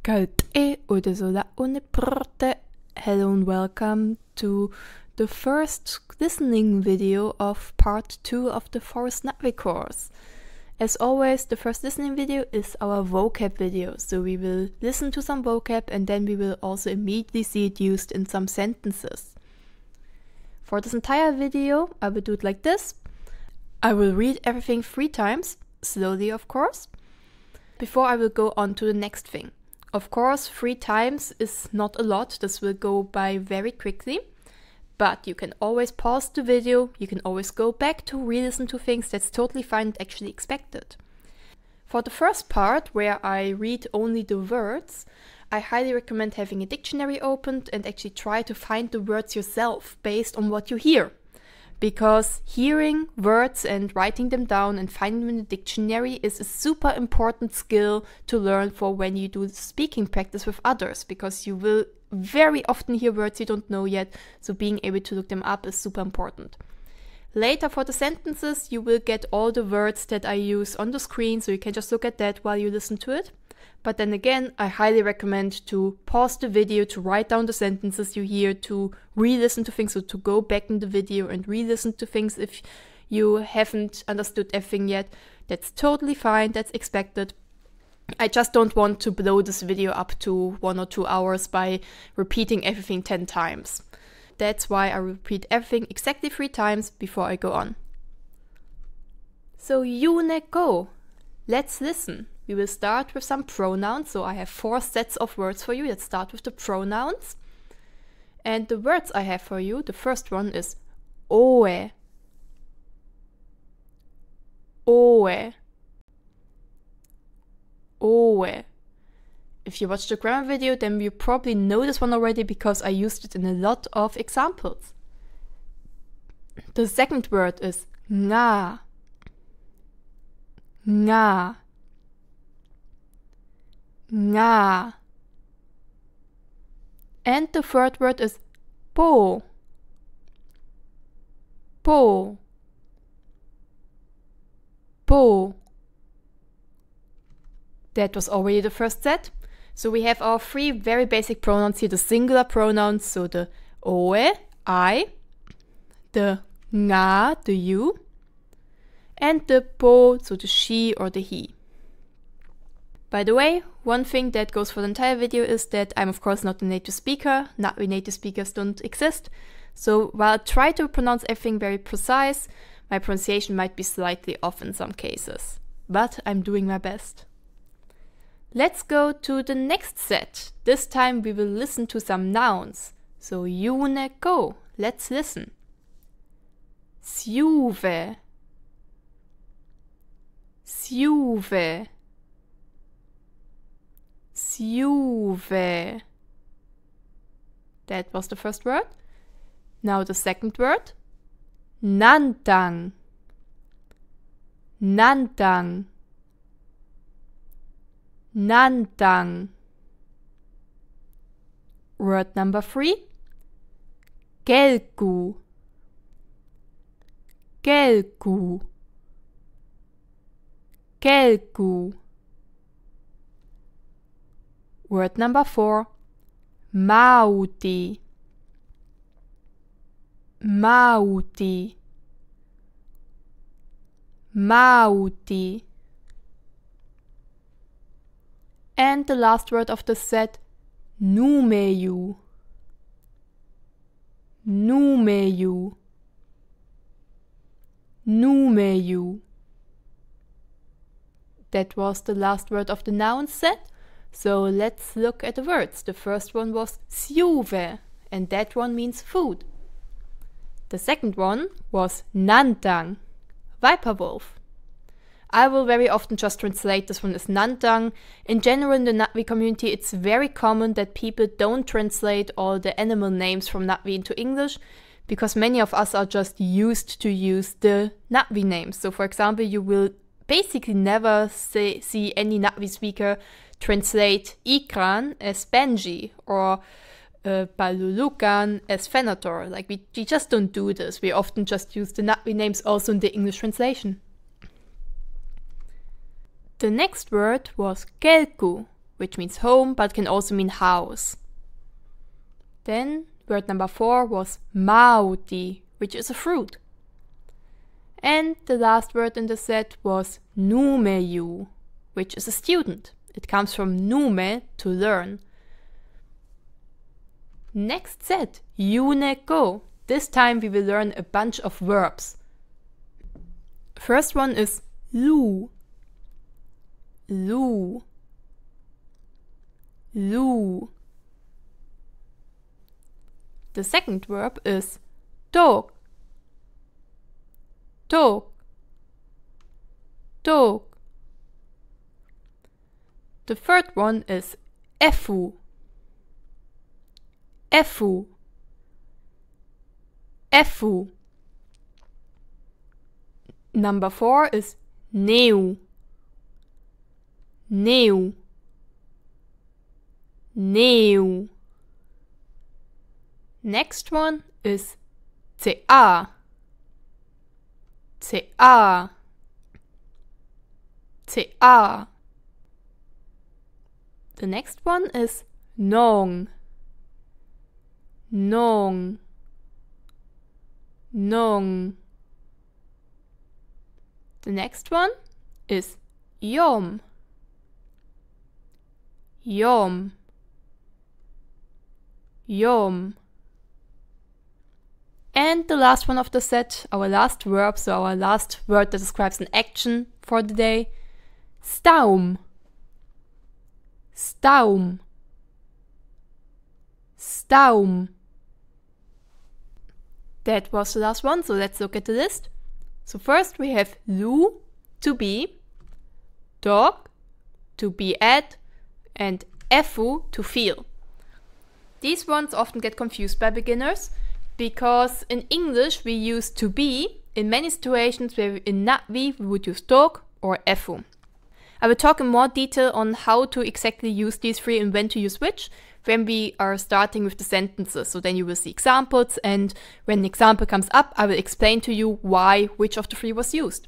Kalte oder so la uniprte. Hello and welcome to the first listening video of part 2 of the Forest Nutway course. As always, the first listening video is our vocab video, so we will listen to some vocab and then we will also immediately see it used in some sentences. For this entire video, I will do it like this. I will read everything 3 times, slowly of course, before I will go on to the next thing. Of course, 3 times is not a lot, this will go by very quickly, but you can always pause the video, you can always go back to re-listen to things, that's totally fine and actually expected. For the first part, where I read only the words, I highly recommend having a dictionary opened and actually try to find the words yourself based on what you hear. Because hearing words and writing them down and finding them in the dictionary is a super important skill to learn for when you do speaking practice with others, because you will very often hear words you don't know yet, so being able to look them up is super important. Later for the sentences, you will get all the words that I use on the screen, so you can just look at that while you listen to it. But then again, I highly recommend to pause the video, to write down the sentences you hear, to re-listen to things, so to go back in the video and re-listen to things if you haven't understood everything yet. That's totally fine, that's expected. I just don't want to blow this video up to 1 or 2 hours by repeating everything 10 times. That's why I repeat everything exactly 3 times before I go on. So June go. Let's listen. We will start with some pronouns, so I have 4 sets of words for you. Let's start with the pronouns. And the words I have for you, the first one is oe. Oe. Oe. If you watched the grammar video, then you probably know this one already because I used it in a lot of examples. The second word is nga. Nga. Nga. And the third word is po. Po. Po. That was already the first set. So we have our 3 very basic pronouns here, the singular pronouns, so the oe, I, the nga, the you, and the po, so the she or the he. By the way, one thing that goes for the entire video is that I'm of course not a native speaker, Nutway native speakers don't exist, so while I try to pronounce everything very precise, my pronunciation might be slightly off in some cases. But I'm doing my best. Let's go to the next set. This time we will listen to some nouns. So June go. Let's listen. Sjuve. Sjuve. Sjuve. That was the first word. Now the second word. Nantang. Nantang. Nantang. Word number 3. Kelku. Kelku. Kelku. Word number 4. Mauti. Mauti. Mauti. And the last word of the set, numeju. Numeju. Numeju. That was the last word of the noun set. So let's look at the words. The first one was sjuve, and that one means food. The second one was nantang, viperwolf. I will very often just translate this one as nantang. In general, in the Nutway community, it's very common that people don't translate all the animal names from Nutway into English, because many of us are just used to use the Nutway names. So for example, you will basically never see any Nutway speaker translate Ikran as Benji or Palulukan as Venator. Like we just don't do this. We often just use the Nutway names also in the English translation. The next word was kelku, which means home, but can also mean house. Then word number 4 was mauti, which is a fruit. And the last word in the set was numeiu, which is a student. It comes from nume, to learn. Next set, juneko. This time we will learn a bunch of verbs. First one is lu. Lu. Lu. The second verb is tok. Tok. Tok. The third one is efu. Efu. Efu. Number 4 is neu. Neu. Neu. Next one is ca. Ca. Ca. The next one is nong. Nong. Nong. The next one is yom. Yom. Yom. And the last one of the set, our last verb, so our last word that describes an action for the day, staum. Staum. Staum. That was the last one, so let's look at the list. So first we have lu, to be, dog, to be at, and efu, to feel. These ones often get confused by beginners because in English we use to be in many situations where in we would use dog or efu. I will talk in more detail on how to exactly use these three and when to use which when we are starting with the sentences. So then you will see examples, and when an example comes up, I will explain to you why which of the three was used.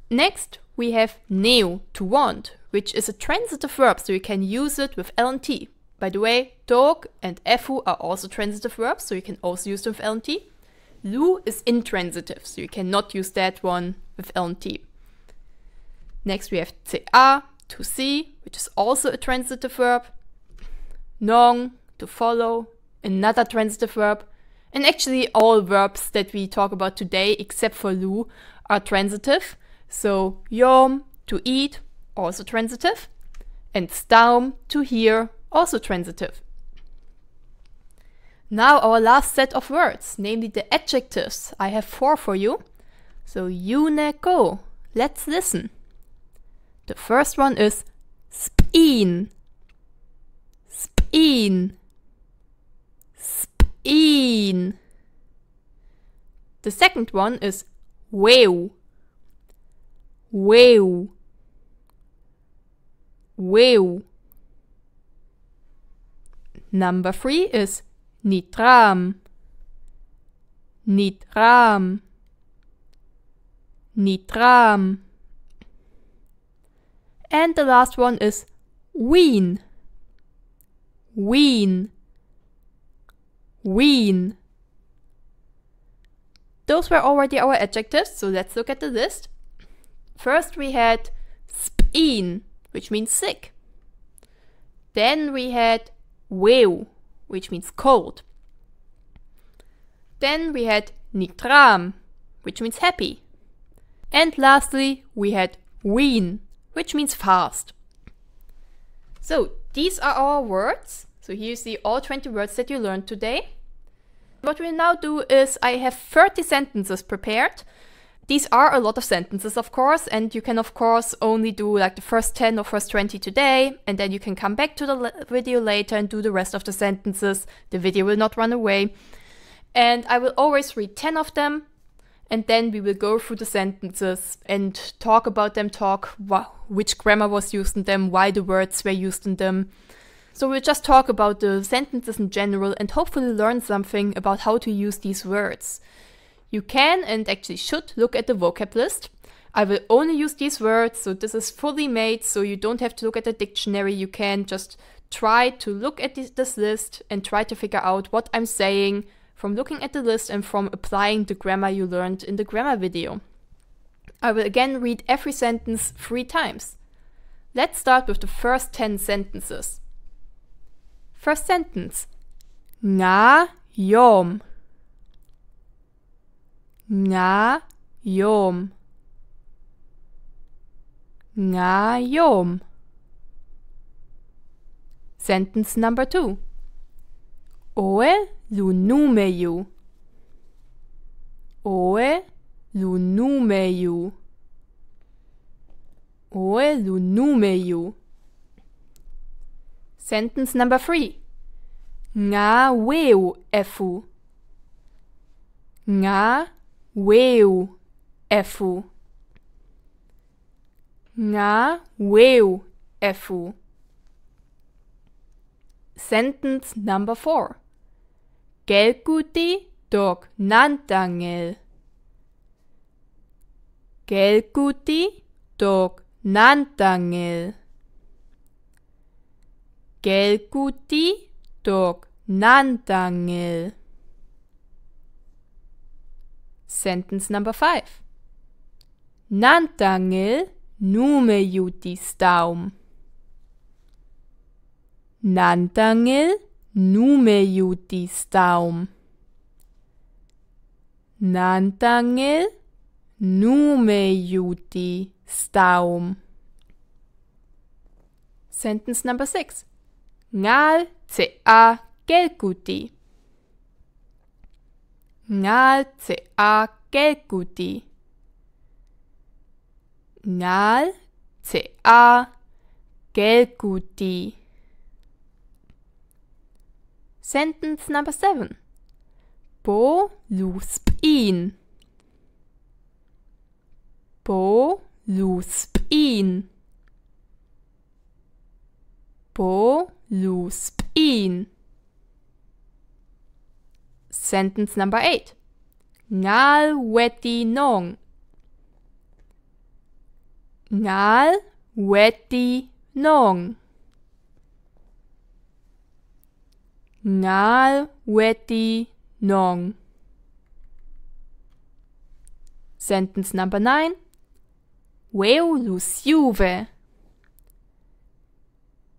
Next, we have neu, to want, which is a transitive verb, so you can use it with L and T. By the way, dog and efu are also transitive verbs, so you can also use them with L and T. Lu is intransitive, so you cannot use that one with L and T. Next we have ca, to see, which is also a transitive verb. Nong, to follow, another transitive verb. And actually all verbs that we talk about today, except for lu, are transitive. So yom, to eat, also transitive. And staum, to hear, also transitive. Now our last set of words, namely the adjectives. I have 4 for you. So juneko, let's listen. The first one is spin. Spin. Spin. The second one is weu. Weu. Weu. Number 3 is nitram. Nitram. Nitram. And the last one is ween. Ween. Ween. Those were already our adjectives, so let's look at the list. First we had spin, which means sick. Then we had weu, which means cold. Then we had nitram, which means happy. And lastly we had ween, which means fast. So these are our words. So here you see all 20 words that you learned today. What we'll now do is I have 30 sentences prepared. These are a lot of sentences, of course, and you can of course only do like the first 10 or first 20 today, and then you can come back to the video later and do the rest of the sentences. The video will not run away. And I will always read 10 of them, and then we will go through the sentences and talk about them, which grammar was used in them, why the words were used in them. So we'll just talk about the sentences in general and hopefully learn something about how to use these words. You can and actually should look at the vocab list. I will only use these words, so this is fully made, so you don't have to look at the dictionary. You can just try to look at this list and try to figure out what I'm saying from looking at the list and from applying the grammar you learned in the grammar video. I will again read every sentence 3 times. Let's start with the first 10 sentences. First sentence. Nga yom. Nga yom. Nga yom. Sentence number 2. Oe lunumeju. Oe lunumeju. Oe lunumeju. Sentence number 3. Nga weu efu. Nga weu efu. Nga weu efu. Sentence number 4. Gelkuti dog nantangel. Gelkuti dog nantangel. Gelkuti dog nantangel. Sentence number 5. Nantangel numejuti staum. Nantangel numejuti staum. Nantangel numejuti staum. Sentence number 6. Ngal ca gelkuti. Ngal ca gelkuti. Ngal ca gelkuti. Sentence number 7. Po luspin. Po luspin. Po luspin. Sentence number 8. Ngal weti nong. Ngal weti nong. Ngal weti nong. Sentence number 9. Weu lusiuve.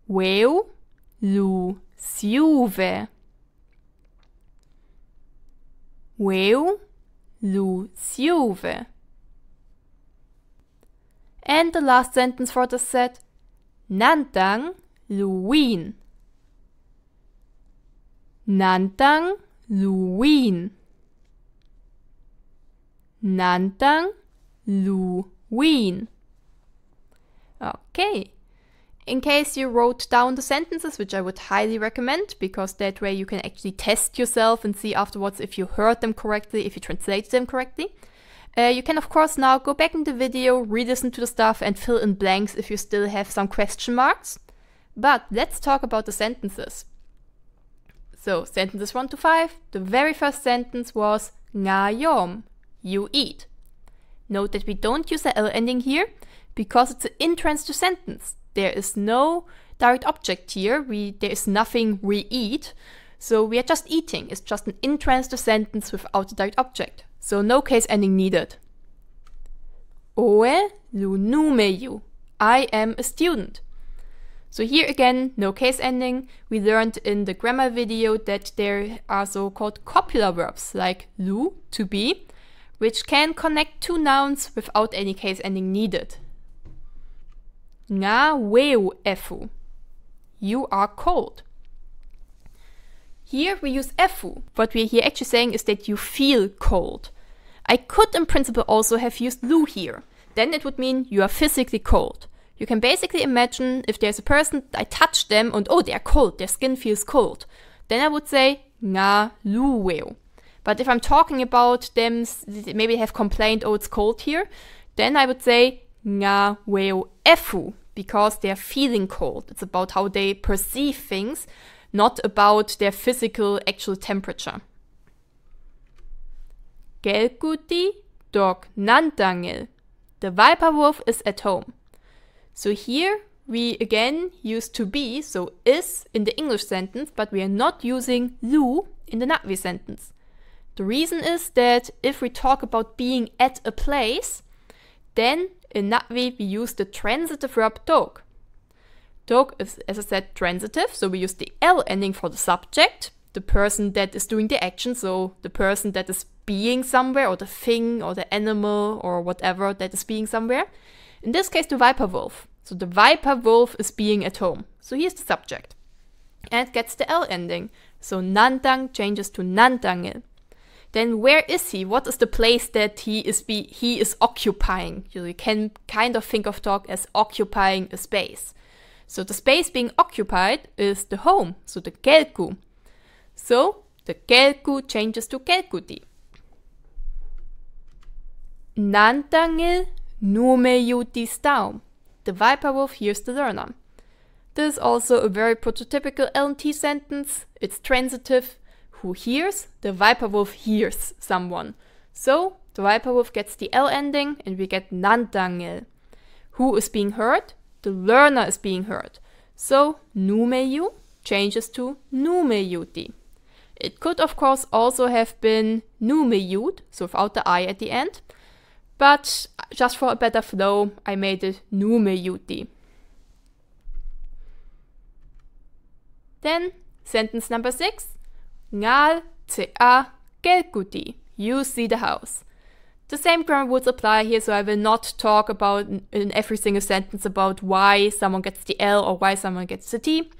Weu lusiuve. Weu lusiuve. And the last sentence for this set. Nantang luwin. Nantang luwin. Nantang luwin. Okay. In case you wrote down the sentences, which I would highly recommend, because that way you can actually test yourself and see afterwards if you heard them correctly, if you translated them correctly. You can of course now go back in the video, re-listen to the stuff and fill in blanks if you still have some question marks. But let's talk about the sentences. So sentences 1 to 5, the very first sentence was nga yom, you eat. Note that we don't use the L ending here because it's an intransitive sentence. There is no direct object here, there is nothing we eat, so we are just eating. It's just an intransitive sentence without a direct object. So no case ending needed. Oe lunumeju, I am a student. So here again, no case ending. We learned in the grammar video that there are so-called copular verbs like lu, to be, which can connect 2 nouns without any case ending needed. Nga weu efu, you are cold. Here we use efu. What we're here actually saying is that you feel cold. I could in principle also have used lu here. Then it would mean you are physically cold. You can basically imagine if there's a person, I touch them and oh, they're cold, their skin feels cold. Then I would say nga lu weu. But if I'm talking about them, maybe they have complained, oh, it's cold here, then I would say nga weu efu, because they're feeling cold. It's about how they perceive things, not about their physical actual temperature. Gelkuti dog nantangel. The Viperwolf is at home. So here we again use to be, so is in the English sentence, but we are not using lu in the Natvi sentence. The reason is that if we talk about being at a place, then in Natvi we use the transitive verb tog. Tog is, as I said, transitive, so we use the L ending for the subject, the person that is doing the action, so the person that is being somewhere, or the thing, or the animal, or whatever that is being somewhere. In this case, the Viperwolf. So the Viperwolf is being at home. So here's the subject. And it gets the L ending. So Nantang changes to Nantangil. Then where is he? What is the place that he is occupying? You can kind of think of talk as occupying a space. So the space being occupied is the home, so the Kelku. So the Kelku changes to Kelkuti. Nantangil numeyuti staum. The Viperwolf hears the learner. This is also a very prototypical L&T sentence. It's transitive. Who hears? The Viperwolf hears someone. So the Viperwolf gets the L ending and we get Nantangil. Who is being heard? The learner is being heard. So numeyu changes to numeyuti. It could of course also have been numeyut, so without the I at the end. But just for a better flow, I made it numeyuti. Then sentence number 6. Ngal cea kelkuti. You see the house. The same grammar rules apply here, so I will not talk about in every single sentence about why someone gets the L or why someone gets the T.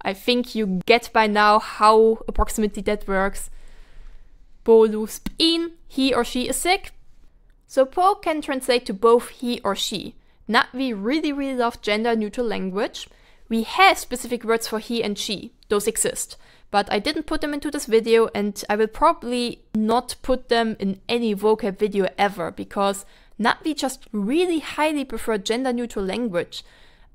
I think you get by now how approximately that works. Bolu spin, he or she is sick. So po can translate to both he or she. Natvi really love gender neutral language. We have specific words for he and she. Those exist. But I didn't put them into this video and I will probably not put them in any vocab video ever because Natvi just really highly prefer gender neutral language.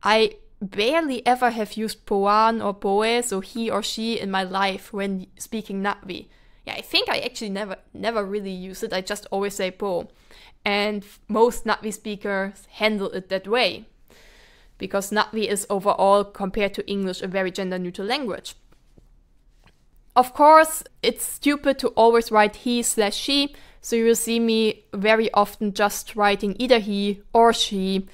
I barely ever have used poan or poe, so he or she, in my life when speaking Natvi. Yeah, I think I actually never really use it. I just always say po. And most Natvi speakers handle it that way because Natvi is overall, compared to English, a very gender neutral language. Of course, it's stupid to always write he/she, so you will see me very often just writing either he or she.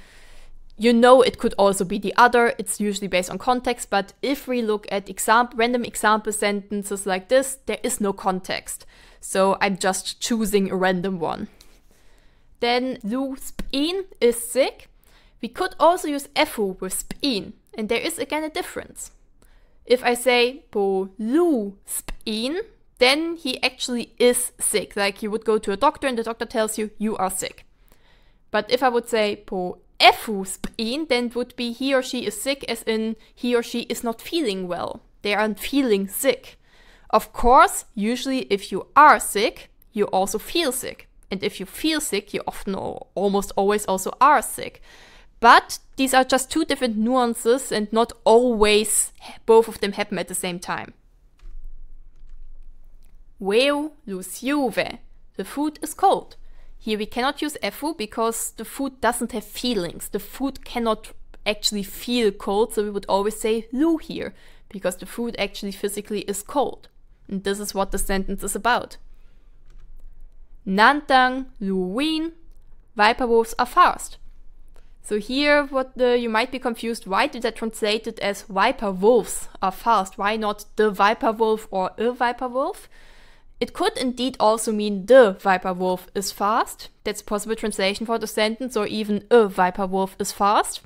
You know it could also be the other, it's usually based on context, but if we look at random example sentences like this, there is no context. So I'm just choosing a random one. Then lu spin is sick. We could also use efu with spin, and there is again a difference. If I say po lu spin, then he actually is sick. Like you would go to a doctor and the doctor tells you, you are sick. But if I would say po efu spin, then it would be he or she is sick, as in he or she is not feeling well. They aren't feeling sick. Of course, usually if you are sick, you also feel sick. And if you feel sick, you often or almost always also are sick. But these are just two different nuances and not always both of them happen at the same time. Weu lusiuve. The food is cold. Here we cannot use efu because the food doesn't have feelings. The food cannot actually feel cold, so we would always say lu here because the food actually physically is cold. And this is what the sentence is about. Nantang luwin. Viperwolves are fast. So here you might be confused, why did I translate it as Viperwolves are fast? Why not the Viperwolf or a Viperwolf? It could indeed also mean the Viperwolf is fast. That's a possible translation for the sentence, or even a Viperwolf is fast.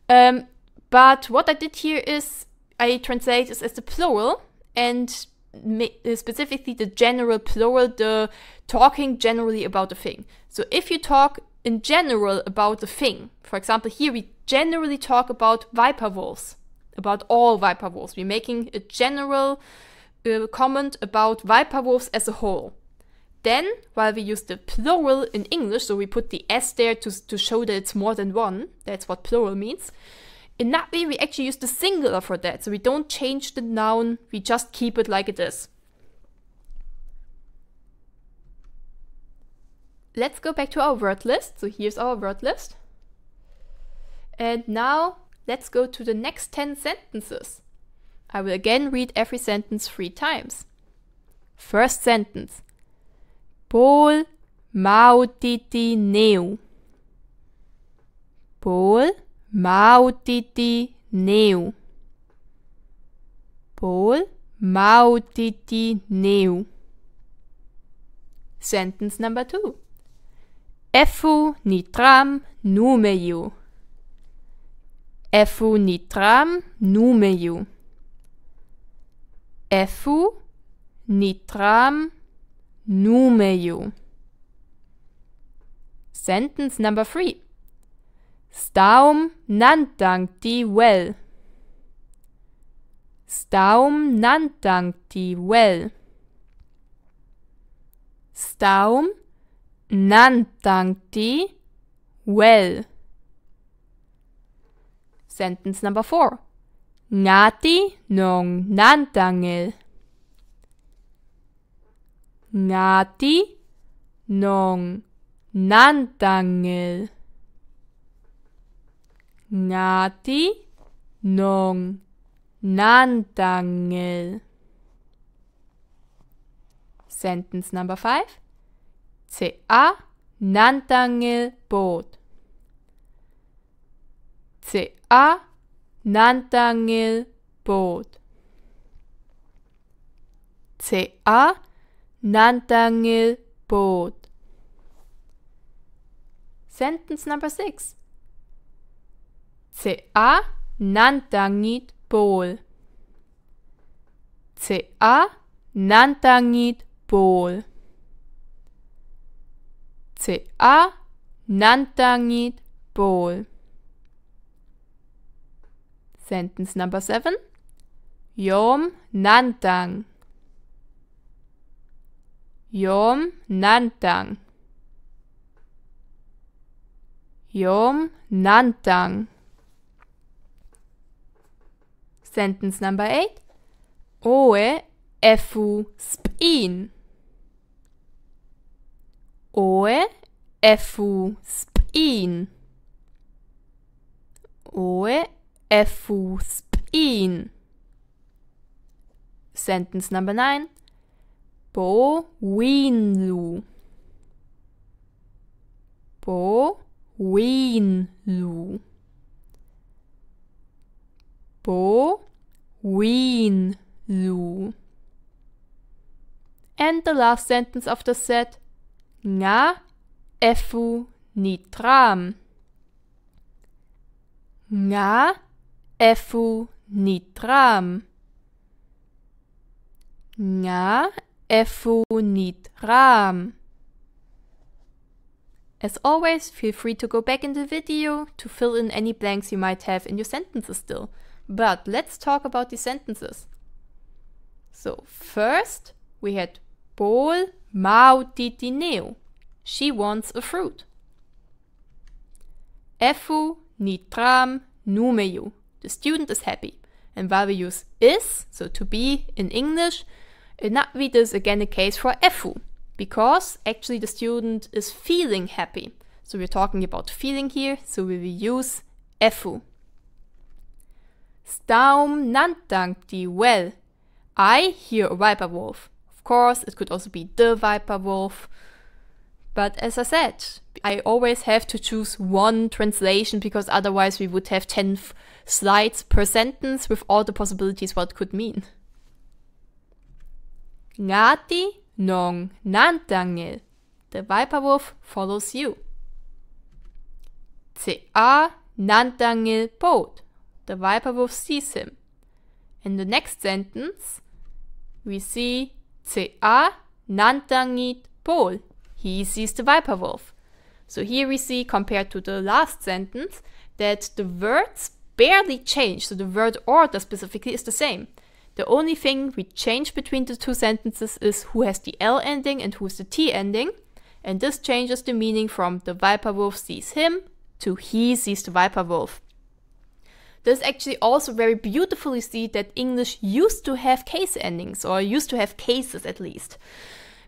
But what I did here is I translate this as the plural and specifically the general plural, the talking generally about a thing. So if you talk in general about the thing, for example, here we generally talk about Viperwolves, about all Viperwolves. We're making a general comment about Viperwolves as a whole. Then, while we use the plural in English, so we put the S there to show that it's more than one, that's what plural means. In Natvi, we actually use the singular for that, so we don't change the noun, we just keep it like it is. let's go back to our word list. So here's our word list. And now let's go to the next 10 sentences. I will again read every sentence 3 times. First sentence. Pol mautiti neu. Pol mautiti neu. Pol mautiti neu. Sentence number 2. Effu nitram numeiu. Effu nitram numeiu. Effu nitram numeiu. Sentence number 3. Staum nantankti well. Staum nantankti well. Staum nantankti well. Sentence number 4. Ngati nong nantangel. Ngati nong nantangel. Ngati nong nantangel. Sentence number 5. Ca nantangel boat. Ca nantangel boat. Ca nantangel boat. Sentence number 6. Ca nantangit bol. Ca nantangit bol. Ca nantangit bol. Sentence number 7. Yom nantang. Yom nantang. Yom nantang. Sentence number 8. Oe effu spin. Oe effu spin. Oe effu spin. Sentence number 9. Bo winlu. Bo winlu. Bo winlu. And the last sentence of the set. Nga effu nitram. Nga effu nitram. Nga effu nitram. As always, feel free to go back in the video to fill in any blanks you might have in your sentences still. But let's talk about the sentences. So first we had Pol mautiti neu. She wants a fruit. Effu nitram numeiu. The student is happy. And while we use is, so to be in English, in Latvi this is again the case for effu, because actually the student is feeling happy. So we're talking about feeling here, so we will use effu. Staum nantankti well. I hear a viper wolf. Of course, it could also be the viper wolf. But as I said, I always have to choose one translation because otherwise we would have 10 slides per sentence with all the possibilities what it could mean. Ngati nong nantangel. The viper wolf follows you. Ca nantangel boat. The viper wolf sees him. In the next sentence, we see Ca nantangit pol. He sees the viper wolf. So here we see, compared to the last sentence, that the words barely change. So the word order specifically is the same. The only thing we change between the two sentences is who has the L ending and who has the T ending. And this changes the meaning from the viper wolf sees him to he sees the viper wolf. This actually also very beautifully see that English used to have case endings, or used to have cases at least.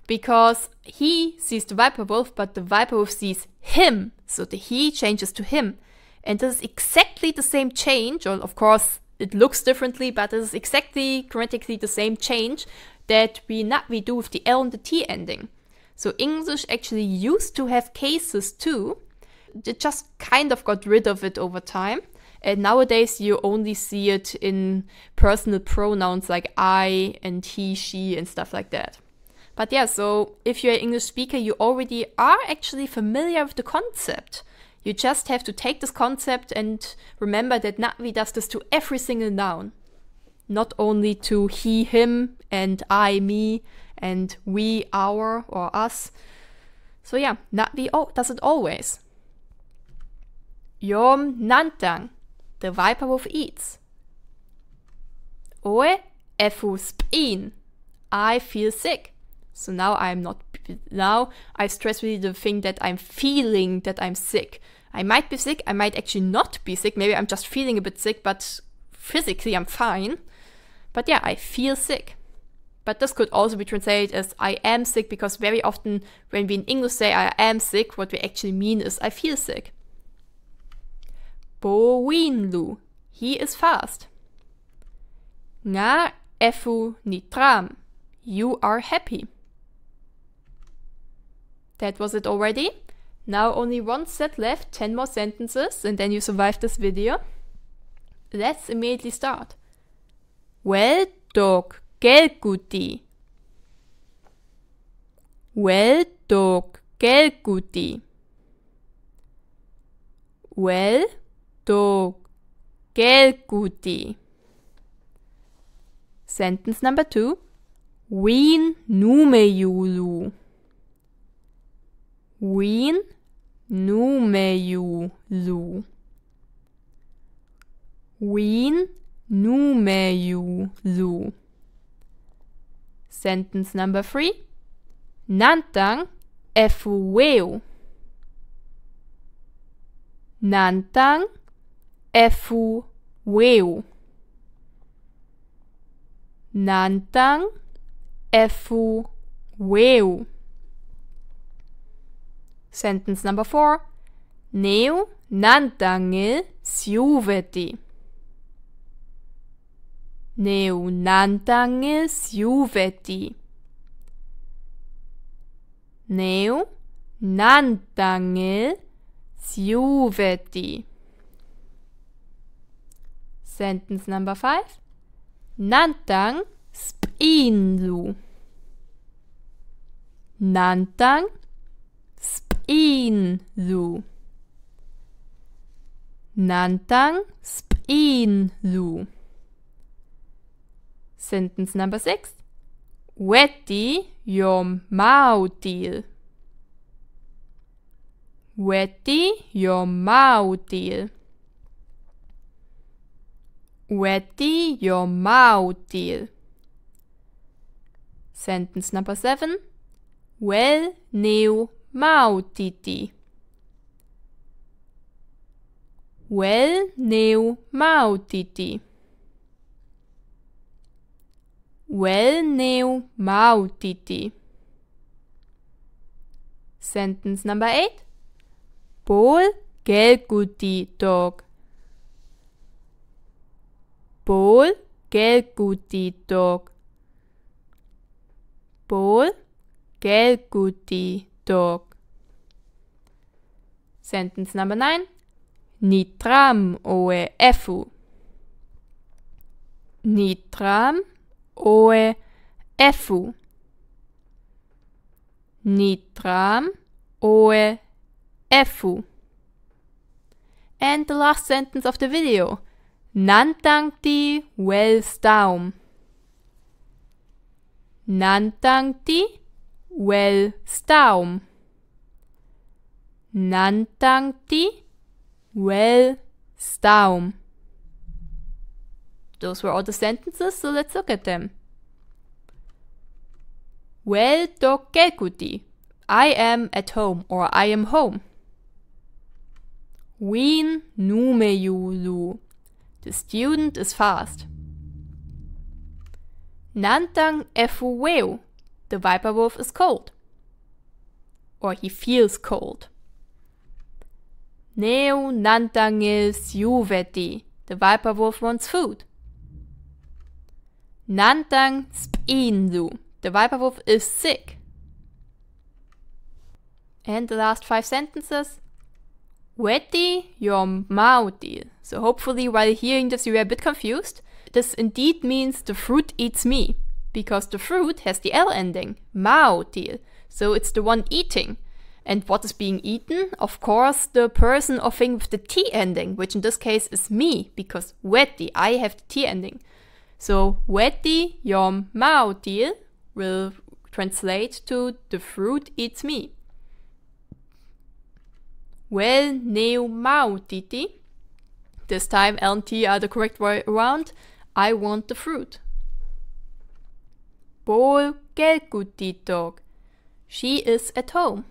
because he sees the Viper Wolf, but the Viper Wolf sees him. So the he changes to him. And this is exactly the same change, or of course it looks differently, but this is exactly grammatically the same change that we do with the L and the T ending. So English actually used to have cases too. It just kind of got rid of it over time. And nowadays you only see it in personal pronouns like I and he, she and stuff like that. But yeah, so if you're an English speaker, you already are actually familiar with the concept. You just have to take this concept and remember that Natvi does this to every single noun. Not only to he, him, and I, me, and we, our, or us. So yeah, Natvi does it always. Yom nantang, the Viper Wolf eats. Oe efu spin, I feel sick. So now I stress really the thing that I'm feeling that I'm sick. I might be sick, I might actually not be sick, maybe I'm just feeling a bit sick, but physically I'm fine. But yeah, I feel sick. But this could also be translated as I am sick, because very often when we in English say I am sick, what we actually mean is I feel sick. Boinlu, he is fast. Nga efu nitram, you are happy. That was it already. Now only one set left, 10 more sentences, and then you survive this video. Let's immediately start. Well dog gelguti. Well dog gelguti. Well dog gelguti. Sentence number 2. Ween numeyulu. Ween numeyulu. Ween numeyulu. Sentence number 3. Nantang efu weu. Nantang efu weu. Nantang efu weu. Sentence number 4. Neu nantangil siuveti. Neu nantangil siuveti. Neu nantangil siuveti. Sentence number 5. Nantang spinlu. Nantang spinlu. Nantang spinlu. Sentence number 6. Weti yom mautil. Weti yom mautil. Weti yom mautil. Sentence number 7. Well neu mautiti. Well neu mautiti. Well neu mautiti. Sentence number 8. Bol gelguti dog. Bol gelguti dog. Bol gelguti dog. Sentence number 9. Nitram oe efu. Nitram oe efu. Nitram oe efu. And the last sentence of the video. Nantangti wel staum. Nantangti wel staum. Nantangti wel staum. Those were all the sentences, so let's look at them. Well dog gelguti. I am at home, or I am home. Ween numeyulu. The student is fast. Nantang efu weu. The Viper Wolf is cold. Or he feels cold. Neu nantangil sjuveti. The Viper Wolf wants food. Nantang spindu. The Viper Wolf is sick. And the last 5 sentences. Weti your mouthi. So hopefully while hearing this you were a bit confused. This indeed means the fruit eats me. Because the fruit has the L ending. Mauthi. So it's the one eating. And what is being eaten? Of course, the person or thing with the T ending, which in this case is me, because weti, I have the T ending. So weti yom mauthi will translate to the fruit eats me. Well neu mautiti. This time L and T are the correct way around. I want the fruit. Bol kelkutitok. She is at home.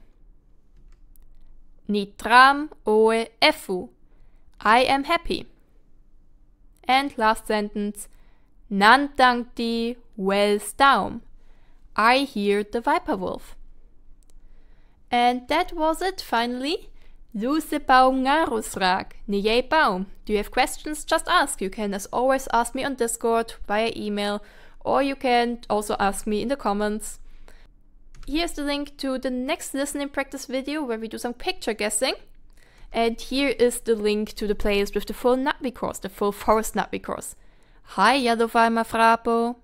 Nitram oe efu. I am happy. And last sentence. Nantangti wel staum. I hear the Viper Wolf. And that was it finally. Luse baum ngarusrak. Nije baum. Do you have questions? Just ask. You can as always ask me on Discord via email, or you can also ask me in the comments. Here's the link to the next listening practice video where we do some picture guessing. And here is the link to the playlist with the full Natvi course, the full Forest Natvi course. Hi, Jadovai Mafrapo.